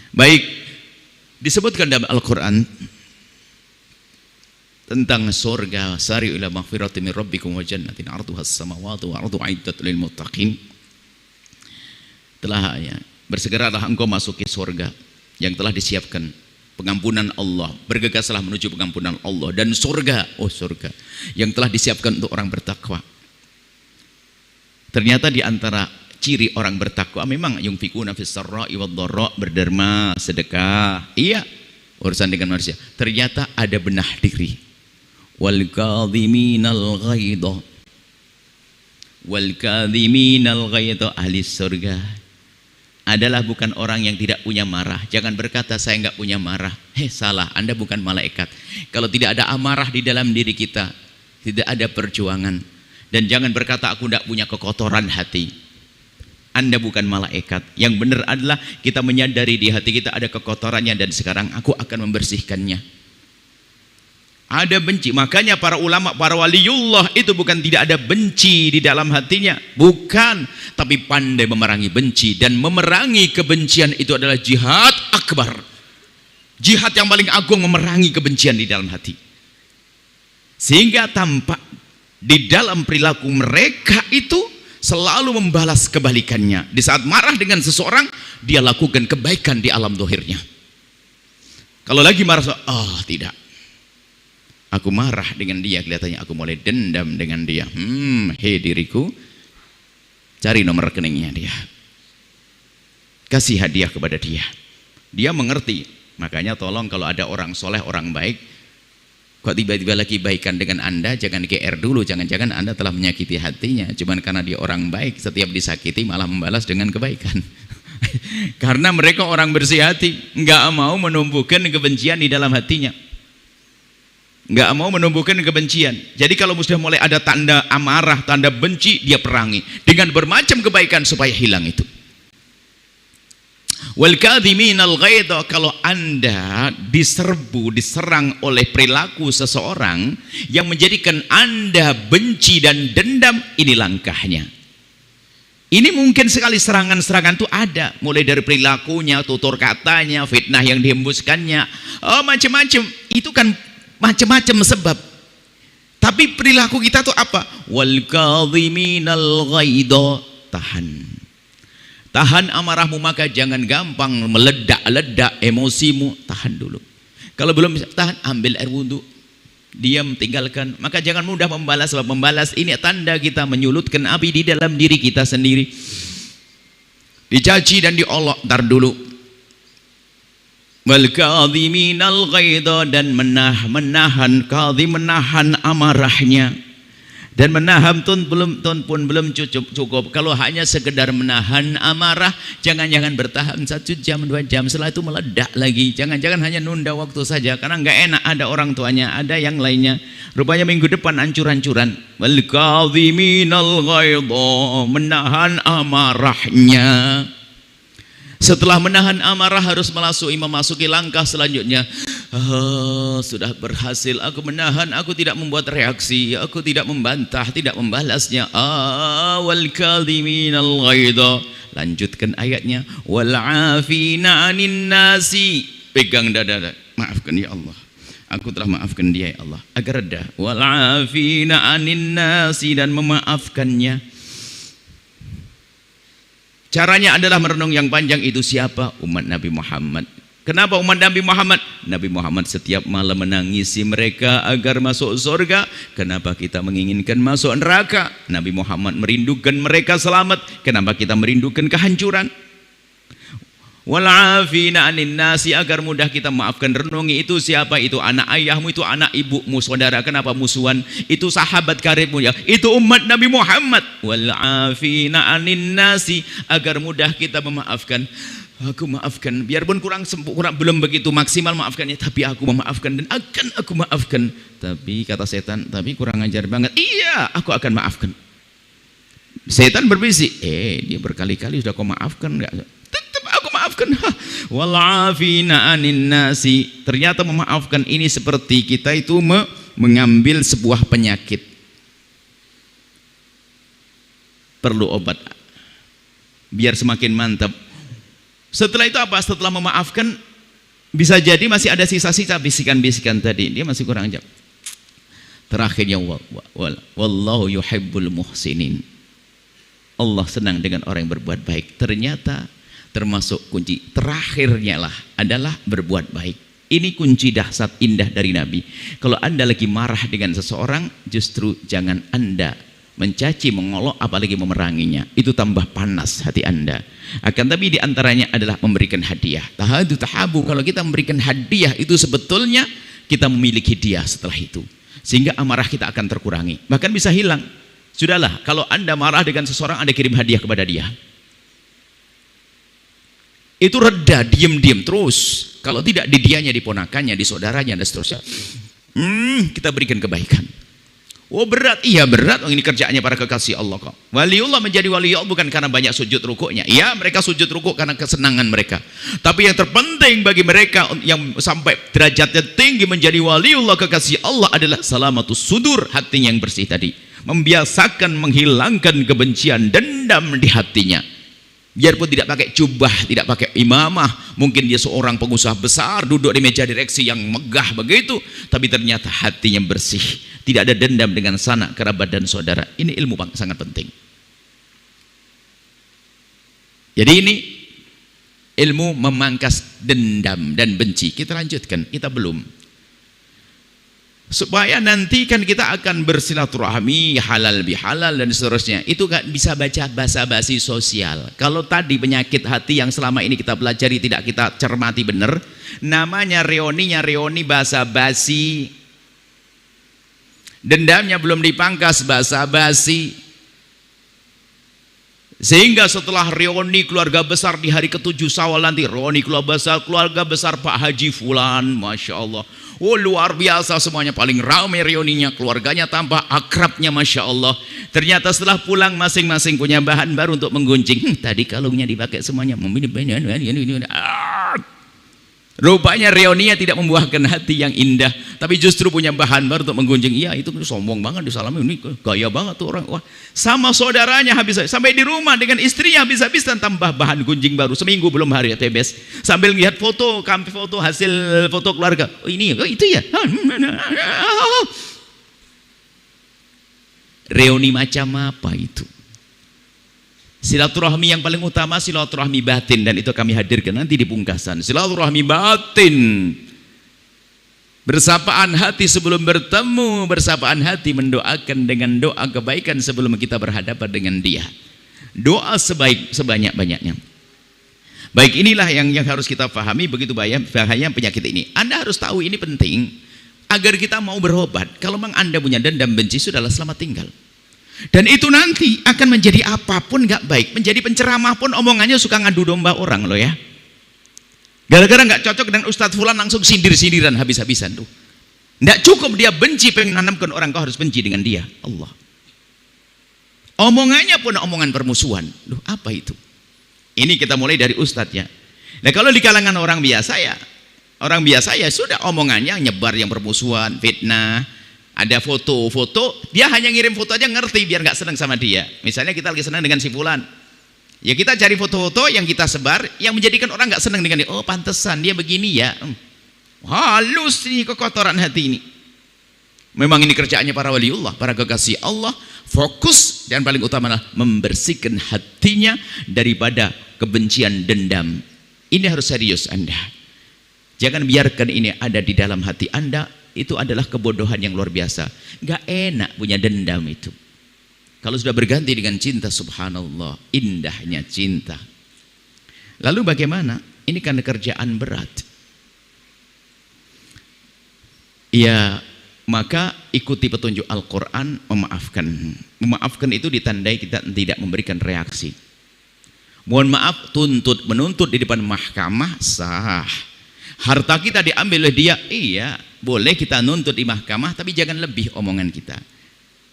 Baik. Disebutkan dalam Al-Quran tentang surga, sari'u ila maghfirati min rabbikum wa jannatin 'arduhas samawati wa 'ardu 'iddat lil muttaqin. Telah ya, bersegeralah engkau masuki surga yang telah disiapkan pengampunan Allah, bergegaslah menuju pengampunan Allah, dan surga, surga yang telah disiapkan untuk orang bertakwa. Ternyata di antara ciri orang bertakwa memang yunfikuna fis sarra'i wad dharra, berderma, sedekah. Iya, urusan dengan manusia. Ternyata ada benah diri. Wal kadhiminal ghaidha. Wal kadhiminal ghaidha, ahli surga adalah bukan orang yang tidak punya marah. Jangan berkata saya enggak punya marah. Salah, Anda bukan malaikat. Kalau tidak ada amarah di dalam diri kita, tidak ada perjuangan. Dan jangan berkata aku enggak punya kekotoran hati. Anda bukan malaikat. Yang benar adalah kita menyadari di hati kita ada kekotorannya, dan sekarang aku akan membersihkannya. Ada benci. Makanya para ulama, para waliullah itu bukan tidak ada benci di dalam hatinya, bukan, tapi pandai memerangi benci. Dan memerangi kebencian itu adalah jihad akbar. Jihad yang paling agung, memerangi kebencian di dalam hati. Sehingga tampak di dalam perilaku mereka itu selalu membalas kebalikannya. Di saat marah dengan seseorang, dia lakukan kebaikan di alam dohirnya. Kalau lagi marah, tidak, aku marah dengan dia, kelihatannya aku mulai dendam dengan dia. Hei diriku, cari nomor rekeningnya dia, kasih hadiah kepada dia. Dia mengerti. Makanya tolong kalau ada orang soleh, orang baik, kok tiba-tiba lagi baikan dengan Anda, jangan GR dulu. Jangan-jangan Anda telah menyakiti hatinya. Cuman karena dia orang baik, setiap disakiti malah membalas dengan kebaikan. Karena mereka orang bersih hati, nggak mau menumbuhkan kebencian di dalam hatinya, nggak mau menumbuhkan kebencian. Jadi kalau sudah mulai ada tanda amarah, tanda benci, dia perangi dengan bermacam kebaikan supaya hilang itu. Wal kadhiminal ghaidha, kalau Anda diserang oleh perilaku seseorang yang menjadikan Anda benci dan dendam, ini langkahnya. Ini mungkin sekali serangan-serangan itu ada, mulai dari perilakunya, tutur katanya, fitnah yang dihembuskannya, macam-macam. Itu kan macam-macam sebab. Tapi perilaku kita tuh apa? Wal kadhiminal ghaidha, tahan. Tahan amarahmu, maka jangan gampang meledak-ledak emosimu. Tahan dulu. Kalau belum bisa tahan, ambil air wudhu, diam, tinggalkan. Maka jangan mudah membalas, sebab membalas ini tanda kita menyulutkan api di dalam diri kita sendiri. Dicaci dan diolok, tar dulu. Wal kadhiminal ghaidha, dan menahan amarahnya. Dan menahan pun belum cukup. Kalau hanya sekedar menahan amarah, jangan-jangan bertahan 1 jam 2 jam, setelah itu meledak lagi. Jangan-jangan hanya nunda waktu saja, karena nggak enak ada orang tuanya, ada yang lainnya. Rupanya minggu depan ancur-ancuran. Wal kadhiminal ghaidha, menahan amarahnya. Setelah menahan amarah harus memasuki langkah selanjutnya. Sudah berhasil aku menahan, aku tidak membuat reaksi, aku tidak membantah, tidak membalasnya. Wal kadhiminal ghaidha. Lanjutkan ayatnya. Wal 'afina 'anin nasi. Pegang dada. Maafkan ya Allah. Aku telah maafkan dia ya Allah. Agar reda. Wal 'afina 'anin nasi, dan memaafkannya. Caranya adalah merenung yang panjang. Itu siapa? Umat Nabi Muhammad. Kenapa umat Nabi Muhammad? Nabi Muhammad setiap malam menangisi mereka agar masuk surga. Kenapa kita menginginkan masuk neraka? Nabi Muhammad merindukan mereka selamat. Kenapa kita merindukan kehancuran? Wal 'afina 'anin nasi, agar mudah kita maafkan. Renungi itu siapa? Itu anak ayahmu, itu anak ibumu, saudara. Kenapa musuhan? Itu sahabat karibmu ya. Itu umat Nabi Muhammad. Wal 'afina 'anin nasi, agar mudah kita memaafkan. Aku maafkan, biarpun kurang belum begitu maksimal maafkannya, tapi aku memaafkan dan akan aku maafkan. Tapi kata setan, tapi kurang ajar banget. Iya, aku akan maafkan. Setan berbisik, dia berkali-kali sudah kau maafkan enggak? Aku maafkan. Wal 'afina 'anin nasi. Ternyata memaafkan ini seperti kita itu mengambil sebuah penyakit. Perlu obat biar semakin mantap. Setelah itu apa? Setelah memaafkan, bisa jadi masih ada sisa-sisa bisikan-bisikan tadi. Dia masih kurang ajar. Terakhirnya wallahu yuhibbul muhsinin. Allah senang dengan orang yang berbuat baik. Ternyata termasuk kunci terakhirnya adalah berbuat baik. Ini kunci dahsyat indah dari Nabi. Kalau Anda lagi marah dengan seseorang, justru jangan Anda mencaci, mengolok, apalagi memeranginya. Itu tambah panas hati Anda. Akan tapi diantaranya adalah memberikan hadiah. Tahadu tahabu. Kalau kita memberikan hadiah, itu sebetulnya kita memiliki hadiah setelah itu, sehingga amarah kita akan terkurangi, bahkan bisa hilang. Sudahlah, kalau Anda marah dengan seseorang, Anda kirim hadiah kepada dia, itu reda, diam-diam terus. Kalau tidak, di dianya, di ponakannya, di saudaranya, dan seterusnya. Kita berikan kebaikan. Oh berat, iya berat. Ini kerjaannya para kekasih Allah kok. Waliullah menjadi wali Allah bukan karena banyak sujud rukuknya. Ya, mereka sujud rukuk karena kesenangan mereka. Tapi yang terpenting bagi mereka yang sampai derajatnya tinggi menjadi waliullah kekasih Allah adalah salamatus sudur, hatinya yang bersih tadi. Membiasakan menghilangkan kebencian, dendam di hatinya. Biarpun tidak pakai jubah, tidak pakai imamah, mungkin dia seorang pengusaha besar, duduk di meja direksi yang megah begitu, tapi ternyata hatinya bersih, tidak ada dendam dengan sanak kerabat dan saudara. Ini ilmu sangat penting. Jadi ini ilmu memangkas dendam dan benci. Kita lanjutkan, kita belum. Supaya nanti kan kita akan bersilaturahmi halal bihalal dan seterusnya. Itu gak bisa baca basa-basi sosial. Kalau tadi penyakit hati yang selama ini kita pelajari tidak kita cermati benar, namanya reoni basa-basi. Dendamnya belum dipangkas, basa-basi. Sehingga setelah reuni keluarga besar di hari ke-7 Syawal nanti, reuni keluarga besar Pak Haji Fulan, Masya Allah. Oh luar biasa, semuanya paling ramai reuninya, keluarganya tambah akrabnya, Masya Allah. Ternyata setelah pulang masing-masing punya bahan baru untuk menggunjing. Tadi kalungnya dipakai semuanya. Rupanya reuninya tidak membuahkan hati yang indah, tapi justru punya bahan baru untuk menggunjing. Iya, itu sombong banget disalami, ini gaya banget tuh orang. Wah, sama saudaranya habis, sampai di rumah dengan istrinya habis-habisan tambah bahan gunjing baru. Seminggu belum hari ya tebes, sambil lihat foto hasil foto keluarga. Oh ini, oh itu ya. Reuni macam apa itu? Silaturahmi yang paling utama silaturahmi batin, dan itu kami hadirkan nanti di pungkasan. Silaturahmi batin, bersapaan hati sebelum bertemu, bersapaan hati mendoakan dengan doa kebaikan sebelum kita berhadapan dengan dia. Doa sebanyak-banyaknya. Baik, inilah yang harus kita pahami, begitu bahaya penyakit ini. Anda harus tahu ini penting agar kita mau berobat. Kalau memang Anda punya dendam benci, sudahlah, selamat tinggal. Dan itu nanti akan menjadi apapun gak baik. Menjadi penceramah pun omongannya suka ngadu domba orang loh ya. Gara-gara gak cocok dengan Ustadz Fulan langsung sindir-sindiran habis-habisan tuh. Gak cukup dia benci, pengen nanamkan orang, kau harus benci dengan dia. Allah. Omongannya pun omongan permusuhan. Loh, apa itu? Ini kita mulai dari Ustadz ya. Nah, kalau di kalangan orang biasa ya sudah omongannya nyebar yang permusuhan, fitnah. Ada foto-foto, dia hanya ngirim foto aja ngerti biar nggak senang sama dia. Misalnya kita lagi senang dengan si fulan, ya kita cari foto-foto yang kita sebar yang menjadikan orang nggak senang dengan dia. Oh, pantesan dia begini ya. Halus nih kekotoran hati ini. Memang ini kerjaannya para waliullah, para kekasih Allah. Fokus dan paling utama adalah membersihkan hatinya daripada kebencian, dendam. Ini harus serius Anda. Jangan biarkan ini ada di dalam hati Anda. Itu adalah kebodohan yang luar biasa. Gak enak punya dendam itu. Kalau sudah berganti dengan cinta, subhanallah, indahnya cinta. Lalu bagaimana? Ini kan kerjaan berat. Ya, maka ikuti petunjuk Al-Quran, memaafkan. Memaafkan itu ditandai kita tidak memberikan reaksi. Mohon maaf, menuntut di depan mahkamah sah. Harta kita diambil oleh dia, iya, boleh kita nuntut di mahkamah, tapi jangan lebih omongan kita.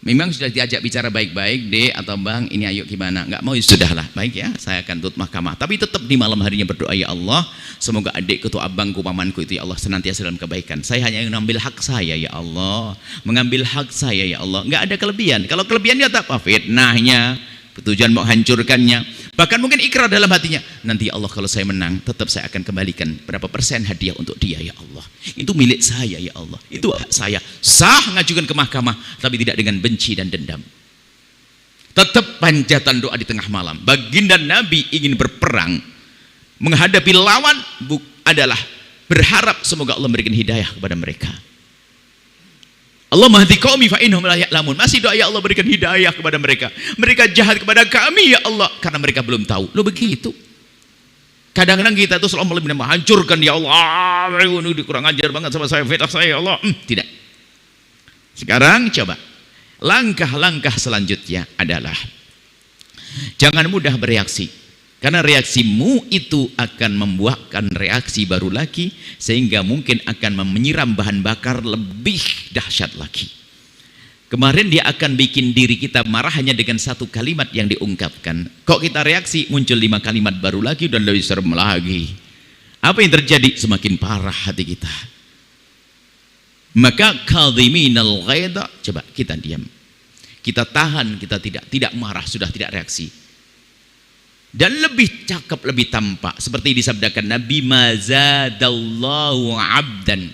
Memang sudah diajak bicara baik-baik, Dek atau Bang, ini ayo gimana? Nggak mau, ya sudahlah, baik ya, saya akan tuntut mahkamah. Tapi tetap di malam harinya berdoa, ya Allah, semoga adikku tuh, abangku, pamanku itu ya Allah senantiasa dalam kebaikan. Saya hanya mengambil hak saya ya Allah, mengambil hak saya ya Allah. Nggak ada kelebihan. Kalau kelebihannya apa? Fitnahnya, tujuan mau hancurkannya. Bahkan mungkin ikrar dalam hatinya, nanti ya Allah kalau saya menang, tetap saya akan kembalikan berapa persen hadiah untuk dia ya Allah. Itu milik saya ya Allah. Itu hak saya. Sah ngajukan ke mahkamah, tapi tidak dengan benci dan dendam. Tetap panjatan doa di tengah malam. Baginda Nabi ingin berperang, menghadapi lawan adalah berharap semoga Allah memberikan hidayah kepada mereka. Allah mahdi qaumi fa innahum la ya'lamun. Masih doa, ya Allah berikan hidayah kepada mereka. Mereka jahat kepada kami ya Allah karena mereka belum tahu. Lo begitu. Kadang-kadang kita itu selalu menghancurkan, ya Allah, ini kurang ajar banget sama saya, fitnah saya ya Allah. Tidak. Sekarang coba langkah-langkah selanjutnya adalah jangan mudah bereaksi. Karena reaksimu itu akan membuahkan reaksi baru lagi, sehingga mungkin akan menyiram bahan bakar lebih dahsyat lagi. Kemarin dia akan bikin diri kita marah hanya dengan satu kalimat yang diungkapkan. Kok kita reaksi, muncul 5 kalimat baru lagi dan lebih serem lagi. Apa yang terjadi? Semakin parah hati kita. Maka kadhiminal ghaidha, coba kita diam. Kita tahan, kita tidak marah, sudah tidak reaksi. Dan lebih cakep, lebih tampak seperti disabdakan Nabi, mazadallahu abdan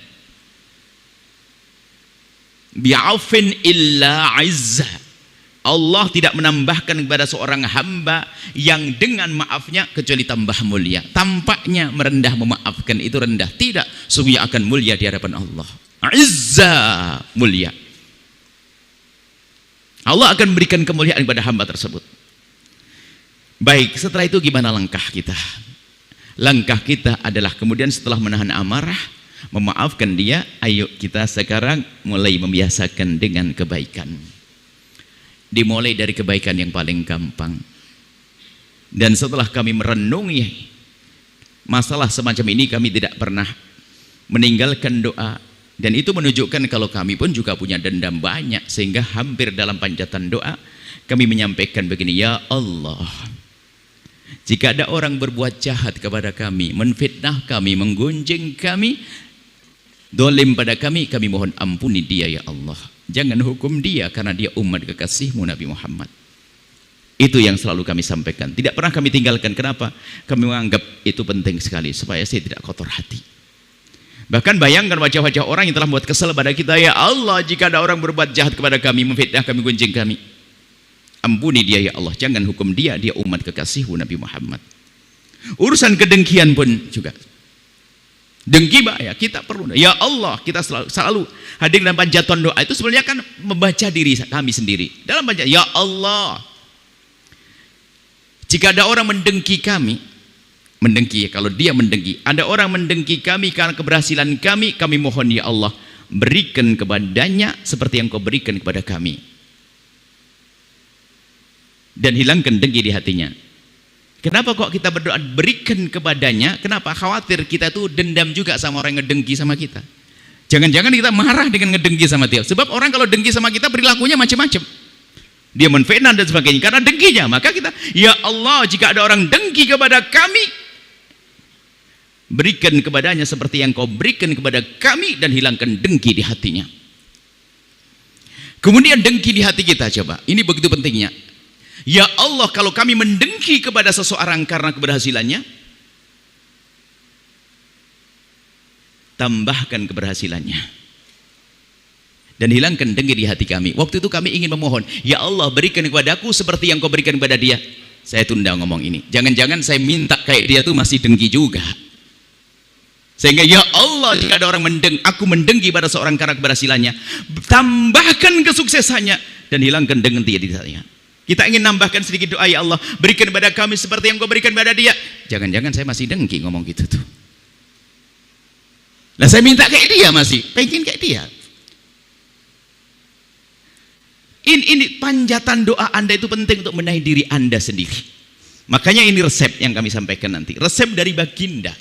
bi'afin illa izzah. Allah tidak menambahkan kepada seorang hamba yang dengan maafnya kecuali tambah mulia. Tampaknya merendah, memaafkan itu rendah, tidak, sungguhnya akan mulia di hadapan Allah. Izzah, mulia. Allah akan memberikan kemuliaan kepada hamba tersebut. Baik, setelah itu gimana langkah kita? Langkah kita adalah kemudian setelah menahan amarah, memaafkan dia, ayo kita sekarang mulai membiasakan dengan kebaikan. Dimulai dari kebaikan yang paling gampang. Dan setelah kami merenungi masalah semacam ini, kami tidak pernah meninggalkan doa. Dan itu menunjukkan kalau kami pun juga punya dendam banyak, sehingga hampir dalam panjatan doa kami menyampaikan begini, ya Allah, jika ada orang berbuat jahat kepada kami, menfitnah kami, menggunjing kami, dolim pada kami, kami mohon ampuni dia ya Allah. Jangan hukum dia karena dia umat kekasihmu Nabi Muhammad. Itu yang selalu kami sampaikan. Tidak pernah kami tinggalkan. Kenapa? Kami menganggap itu penting sekali supaya saya tidak kotor hati. Bahkan bayangkan wajah-wajah orang yang telah membuat kesal pada kita, ya Allah, jika ada orang berbuat jahat kepada kami, memfitnah kami, gunjing kami, ampuni dia ya Allah, jangan hukum dia, dia umat kekasihmu Nabi Muhammad. Urusan kedengkian pun juga dengki bahaya, kita perlu ya Allah, kita selalu hadir dalam panjatan doa itu sebenarnya kan membaca diri kami sendiri dalam baca ya Allah, jika ada orang mendengki kami, mendengki kalau dia mendengki, ada orang mendengki kami karena keberhasilan kami, kami mohon ya Allah berikan kepadanya seperti yang kau berikan kepada kami dan hilangkan dengki di hatinya. Kenapa kok kita berdoa berikan kepadanya? Kenapa? Khawatir kita tuh dendam juga sama orang yang ngedengki sama kita. Jangan-jangan kita marah dengan ngedengki sama dia. Sebab orang kalau dengki sama kita perilakunya macam-macam. Dia menfitnah dan sebagainya karena dengkinya. Maka kita, ya Allah, jika ada orang dengki kepada kami, berikan kepadanya seperti yang kau berikan kepada kami dan hilangkan dengki di hatinya. Kemudian dengki di hati kita, coba. Ini begitu pentingnya. Ya Allah, kalau kami mendengki kepada seseorang karena keberhasilannya, tambahkan keberhasilannya dan hilangkan dengki di hati kami. Waktu itu kami ingin memohon, ya Allah berikan kepadaku seperti yang kau berikan kepada dia. Saya tunda ngomong ini, jangan-jangan saya minta kayak dia tuh masih dengki juga. Sehingga ya Allah, jika ada orang aku mendengki pada seorang karena keberhasilannya, tambahkan kesuksesannya dan hilangkan dengki di hatinya. Kita ingin nambahkan sedikit doa, ya Allah berikan kepada kami seperti yang kau berikan kepada dia. Jangan-jangan saya masih dengki ngomong gitu tuh. Nah saya minta kayak dia, masih pengen kayak dia. Ini panjatan doa Anda itu penting untuk menahi diri Anda sendiri. Makanya ini resep yang kami sampaikan nanti. Resep dari baginda.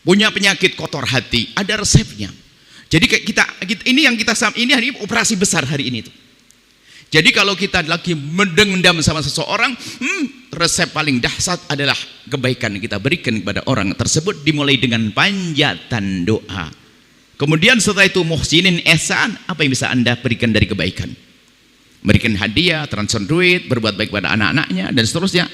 Punya penyakit kotor hati, ada resepnya. Jadi ini hari operasi besar hari ini tuh. Jadi kalau kita lagi mendendam sama seseorang, resep paling dahsyat adalah kebaikan yang kita berikan kepada orang tersebut, dimulai dengan panjatan doa. Kemudian setelah itu muhsinin ihsan, apa yang bisa Anda berikan dari kebaikan? Berikan hadiah, transfer duit, berbuat baik pada anak-anaknya dan seterusnya.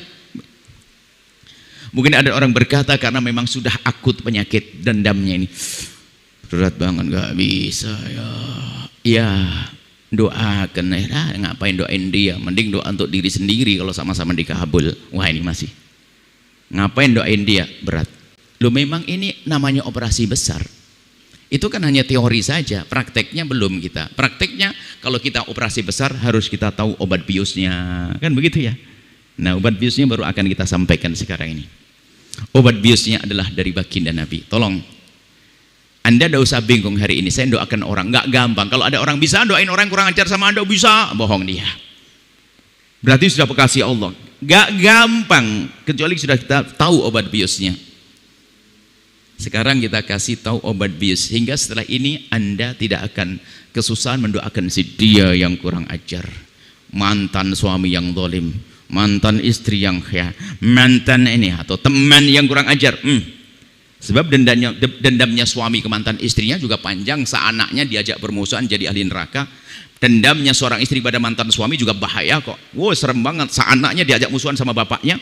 Mungkin ada orang berkata karena memang sudah akut penyakit dendamnya ini, berat banget, gak bisa ya. Ya, doakan, ngapain doain dia, mending doa untuk diri sendiri kalau sama-sama dikabul. Wah ini masih ngapain doain dia, berat. Loh memang ini namanya operasi besar. Itu kan hanya teori saja, prakteknya belum kita. Prakteknya kalau kita operasi besar harus kita tahu obat biusnya, kan begitu ya. Nah obat biusnya baru akan kita sampaikan sekarang ini. Obat biusnya adalah dari baginda Nabi. Tolong Anda tidak usah bingung hari ini, saya doakan orang, nggak gampang. Kalau ada orang bisa doain orang kurang ajar sama Anda, bisa, bohong dia. Berarti sudah bekasih Allah. Nggak gampang, kecuali sudah kita tahu obat biusnya. Sekarang kita kasih tahu obat bius, sehingga setelah ini Anda tidak akan kesusahan mendoakan si dia yang kurang ajar, mantan suami yang zalim, mantan istri yang mantan ini atau teman yang kurang ajar. Sebab dendamnya suami ke mantan istrinya juga panjang, seanaknya diajak bermusuhan jadi ahli neraka. Dendamnya seorang istri pada mantan suami juga bahaya kok. Wow, serem banget, seanaknya diajak musuhan sama bapaknya.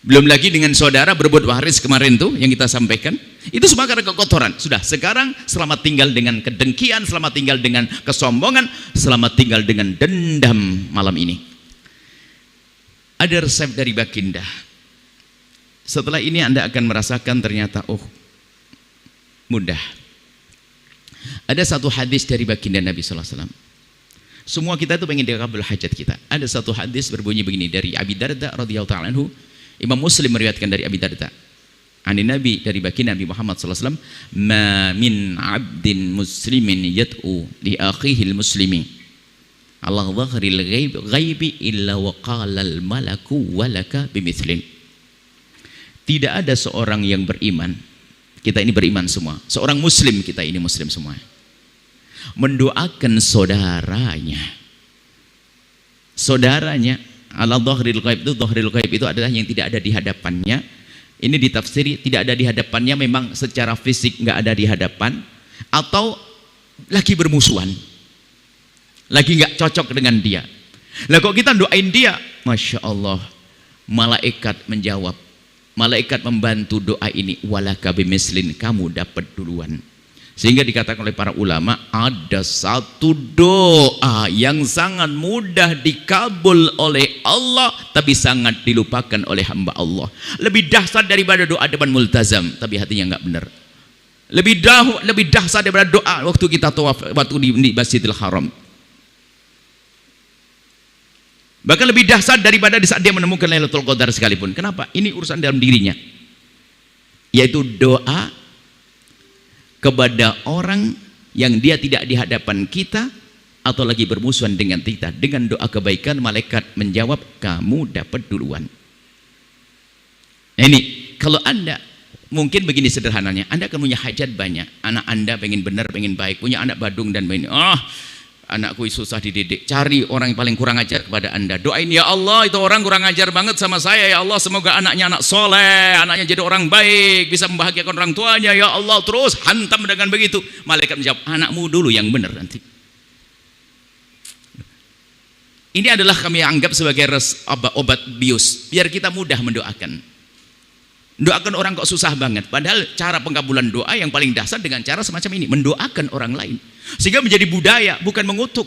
Belum lagi dengan saudara berebut waris kemarin tuh yang kita sampaikan. Itu semua karena kekotoran. Sudah, sekarang selamat tinggal dengan kedengkian, selamat tinggal dengan kesombongan, selamat tinggal dengan dendam malam ini. Ada resep dari baginda. Setelah ini Anda akan merasakan ternyata mudah. Ada satu hadis dari baginda Nabi SAW. Semua kita itu pengen dikabul hajat kita. Ada satu hadis berbunyi begini dari Abi Darda radhiyallahu ta'ala anhu. Imam Muslim meriwayatkan dari Abi Darda. Ani Nabi, dari baginda Nabi Muhammad SAW. Ma min abdin muslimin yad'u li akhihil muslimi Allah dhahril ghaibi illa waqalal malaku walaka bimithlin. Tidak ada seorang yang beriman, kita ini beriman semua, seorang muslim, kita ini muslim semua, mendoakan saudaranya ala dhahril ghaib. Itu dhahril ghaib itu adalah yang tidak ada di hadapannya. Ini ditafsiri tidak ada di hadapannya, memang secara fisik nggak ada di hadapan, atau lagi bermusuhan, lagi nggak cocok dengan dia. Lah kok kita doain dia, masya Allah, malaikat menjawab, malaikat membantu doa ini, walaka bimislin, kamu dapat duluan. Sehingga dikatakan oleh para ulama, ada satu doa yang sangat mudah dikabul oleh Allah tapi sangat dilupakan oleh hamba Allah. Lebih dahsyat daripada doa depan multazam tapi hatinya nggak benar. Lebih dahsyat daripada doa waktu kita tawaf, waktu di Masjidil Haram. Bahkan lebih dahsyat daripada di saat dia menemukan Lailatul Qadar sekalipun. Kenapa? Ini urusan dalam dirinya, yaitu doa kepada orang yang dia tidak di hadapan kita atau lagi bermusuhan dengan kita. Dengan doa kebaikan, malaikat menjawab, kamu dapat duluan. Nah ini, kalau Anda mungkin begini sederhananya, Anda akan punya hajat banyak, anak Anda pengen benar, pengen baik, punya anak badung dan begini, anakku susah dididik, cari orang yang paling kurang ajar kepada Anda, doain, ya Allah itu orang kurang ajar banget sama saya, ya Allah semoga anaknya anak soleh, anaknya jadi orang baik, bisa membahagiakan orang tuanya, ya Allah. Terus hantam dengan begitu, malaikat menjawab, anakmu dulu yang benar nanti. Ini adalah kami anggap sebagai obat bius, biar kita mudah mendoakan. Doakan orang kok susah banget, padahal cara pengkabulan doa yang paling dasar dengan cara semacam ini, mendoakan orang lain, sehingga menjadi budaya, bukan mengutuk.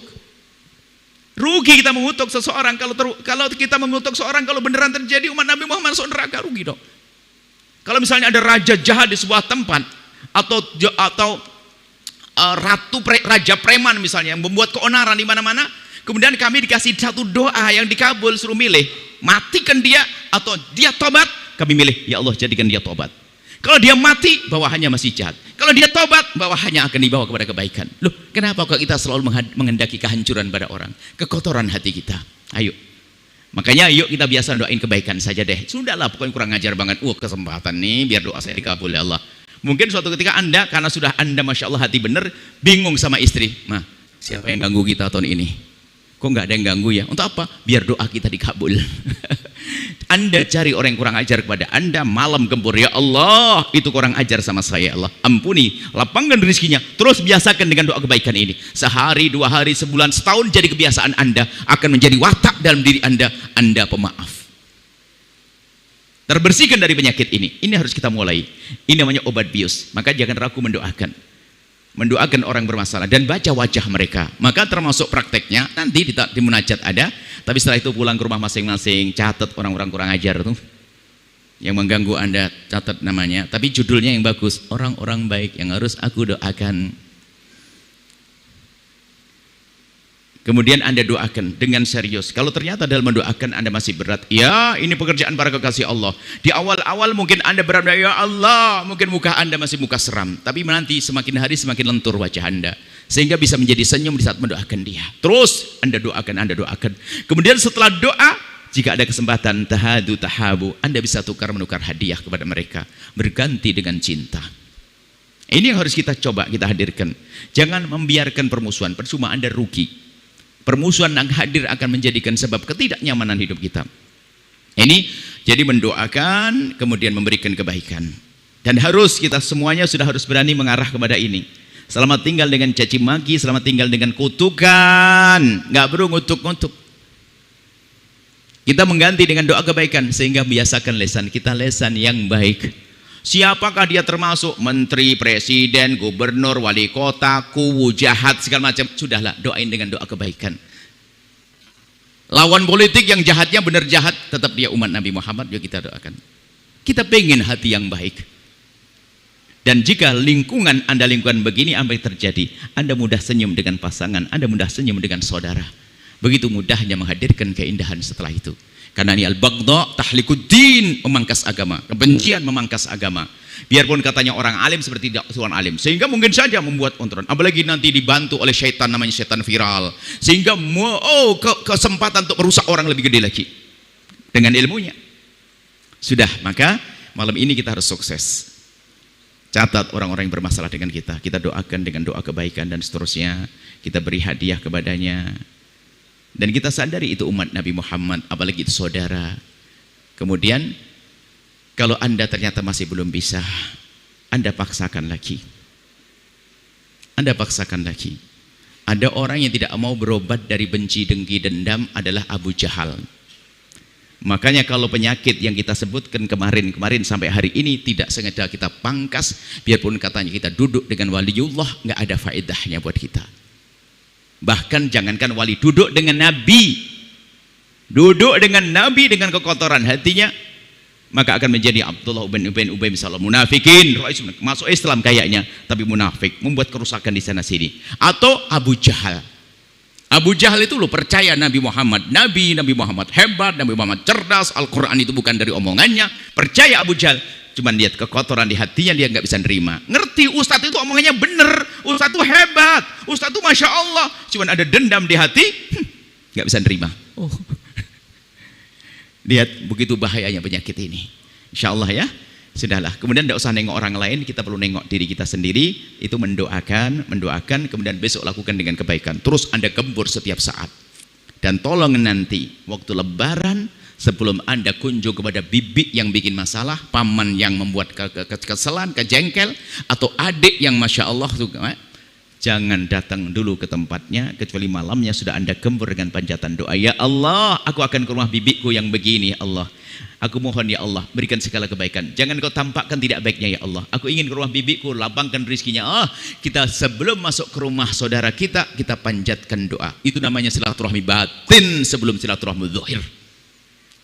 Rugi kita mengutuk seseorang. Kalau kita mengutuk seorang, kalau beneran terjadi umat Nabi Muhammad masuk neraka, rugi dong. Kalau misalnya ada raja jahat di sebuah tempat, atau raja preman misalnya yang membuat keonaran di mana-mana, kemudian kami dikasih satu doa yang dikabul, suruh milih, matikan dia atau dia tobat. Kami milih, ya Allah jadikan dia tobat. Kalau dia mati, bawahannya masih jahat. Kalau dia tobat, bawahannya akan dibawa kepada kebaikan. Loh, kenapa kok kita selalu menghendaki kehancuran pada orang? Kekotoran hati kita. Ayo. Makanya yuk kita biasa doain kebaikan saja deh. Sudahlah, pokoknya kurang ajar banget. Kesempatan nih biar doa saya dikabul ya Allah. Mungkin suatu ketika Anda, karena sudah Anda Masya Allah hati benar, bingung sama istri. Mah, siapa yang ganggu kita tahun ini? Kok nggak ada yang ganggu ya? Untuk apa? Biar doa kita dikabul. Anda cari orang yang kurang ajar kepada Anda, malam gempur, ya Allah itu kurang ajar sama saya, Allah ampuni, lapangkan rezekinya. Terus biasakan dengan doa kebaikan ini, sehari, 2 hari, sebulan, setahun, jadi kebiasaan Anda, akan menjadi watak dalam diri Anda pemaaf, terbersihkan dari penyakit ini. Ini harus kita mulai, ini namanya obat bius. Maka jangan ragu mendoakan orang bermasalah dan baca wajah mereka. Maka termasuk prakteknya nanti di munajat ada, tapi setelah itu pulang ke rumah masing-masing, catat orang-orang kurang ajar tuh yang mengganggu Anda, catat namanya, tapi judulnya yang bagus, orang-orang baik yang harus aku doakan. Kemudian Anda doakan dengan serius. Kalau ternyata dalam mendoakan Anda masih berat, ya ini pekerjaan para kekasih Allah. Di awal-awal mungkin Anda berat, ya Allah, mungkin muka Anda masih muka seram, tapi nanti semakin hari semakin lentur wajah Anda, sehingga bisa menjadi senyum di saat mendoakan dia. Terus Anda doakan. Kemudian setelah doa, jika ada kesempatan tahabu, Anda bisa menukar hadiah kepada mereka, berganti dengan cinta. Ini yang harus kita coba, kita hadirkan. Jangan membiarkan permusuhan, percuma Anda rugi. Permusuhan yang hadir akan menjadikan sebab ketidaknyamanan hidup kita. Ini jadi mendoakan, kemudian memberikan kebaikan. Dan kita semuanya sudah harus berani mengarah kepada ini. Selamat tinggal dengan caci maki, selamat tinggal dengan kutukan. Nggak perlu ngutuk-ngutuk. Kita mengganti dengan doa kebaikan, sehingga biasakan lesan kita lesan yang baik. Siapakah dia, termasuk menteri, presiden, gubernur, wali kota, kuwu, jahat, segala macam, sudahlah doain dengan doa kebaikan. Lawan politik yang jahatnya benar jahat, tetap dia umat Nabi Muhammad, yuk kita doakan. Kita pengen hati yang baik. Dan jika lingkungan Anda lingkungan begini, apa yang terjadi? Anda mudah senyum dengan pasangan, Anda mudah senyum dengan saudara. Begitu mudahnya menghadirkan keindahan setelah itu. Karena ini al-baghdha tahlikuddin, memangkas agama, kebencian memangkas agama. Biarpun katanya orang alim seperti tidak seorang alim, sehingga mungkin saja membuat kontrol. Apalagi nanti dibantu oleh syaitan, namanya syaitan viral, sehingga kesempatan untuk merusak orang lebih gede lagi dengan ilmunya. Sudah, maka malam ini kita harus sukses. Catat orang-orang yang bermasalah dengan kita, kita doakan dengan doa kebaikan dan seterusnya. Kita beri hadiah kepadanya. Dan kita sadari itu umat Nabi Muhammad, apalagi itu saudara. Kemudian kalau Anda ternyata masih belum bisa, Anda paksakan lagi. Anda paksakan lagi. Ada orang yang tidak mau berobat dari benci, dengki, dendam, adalah Abu Jahal. Makanya kalau penyakit yang kita sebutkan kemarin sampai hari ini tidak sengaja kita pangkas, biarpun katanya kita duduk dengan waliullah, nggak ada faedahnya buat kita. Bahkan jangankan wali, duduk dengan nabi, dengan kekotoran hatinya, maka akan menjadi Abdullah bin Ubay misalnya munafikin, masuk Islam kayaknya tapi munafik, membuat kerusakan di sana sini. Atau Abu Jahal itu lo percaya Nabi Muhammad hebat, Nabi Muhammad cerdas, Al-Quran itu bukan dari omongannya, percaya Abu Jahal, cuman lihat kekotoran di hatinya, dia nggak bisa nerima. Ngerti Ustadz itu omongannya bener, Ustadz itu hebat, Ustadz itu Masya Allah, cuman ada dendam di hati, nggak bisa nerima. Lihat begitu bahayanya penyakit ini. Insya Allah ya, sudahlah. Kemudian tidak usah nengok orang lain, kita perlu nengok diri kita sendiri. Itu mendoakan, kemudian besok lakukan dengan kebaikan. Terus Anda gembur setiap saat. Dan tolong nanti waktu Lebaran, sebelum Anda kunjung kepada bibi yang bikin masalah, paman yang membuat kesalahan, kejengkel, atau adik yang Masya Allah juga, jangan datang dulu ke tempatnya kecuali malamnya sudah Anda gembur dengan panjatan doa. Ya Allah, aku akan ke rumah bibiku yang begini, ya Allah. Aku mohon ya Allah, berikan segala kebaikan. Jangan kau tampakkan tidak baiknya ya Allah. Aku ingin ke rumah bibiku, lapangkan rizkinya. Kita sebelum masuk ke rumah saudara kita panjatkan doa. Itu namanya silaturahmi batin sebelum silaturahmi zahir.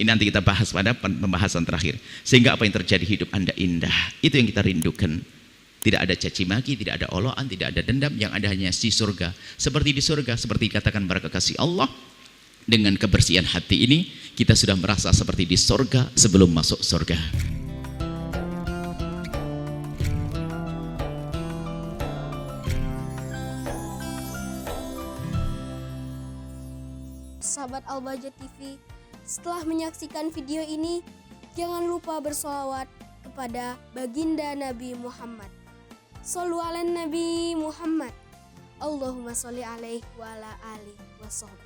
Ini nanti kita bahas pada pembahasan terakhir. Sehingga apa yang terjadi hidup Anda indah. Itu yang kita rindukan. Tidak ada caci maki, tidak ada oloan, tidak ada dendam, yang ada hanya di surga. Seperti di surga, seperti dikatakan para kekasih Allah, dengan kebersihan hati ini, kita sudah merasa seperti di surga sebelum masuk surga. Sahabat Al-Bahjah TV, setelah menyaksikan video ini, jangan lupa bersolawat kepada baginda Nabi Muhammad. Shollu ala Nabi Muhammad. Allahumma sholli alaihi wa ala alihi wa sahbihi.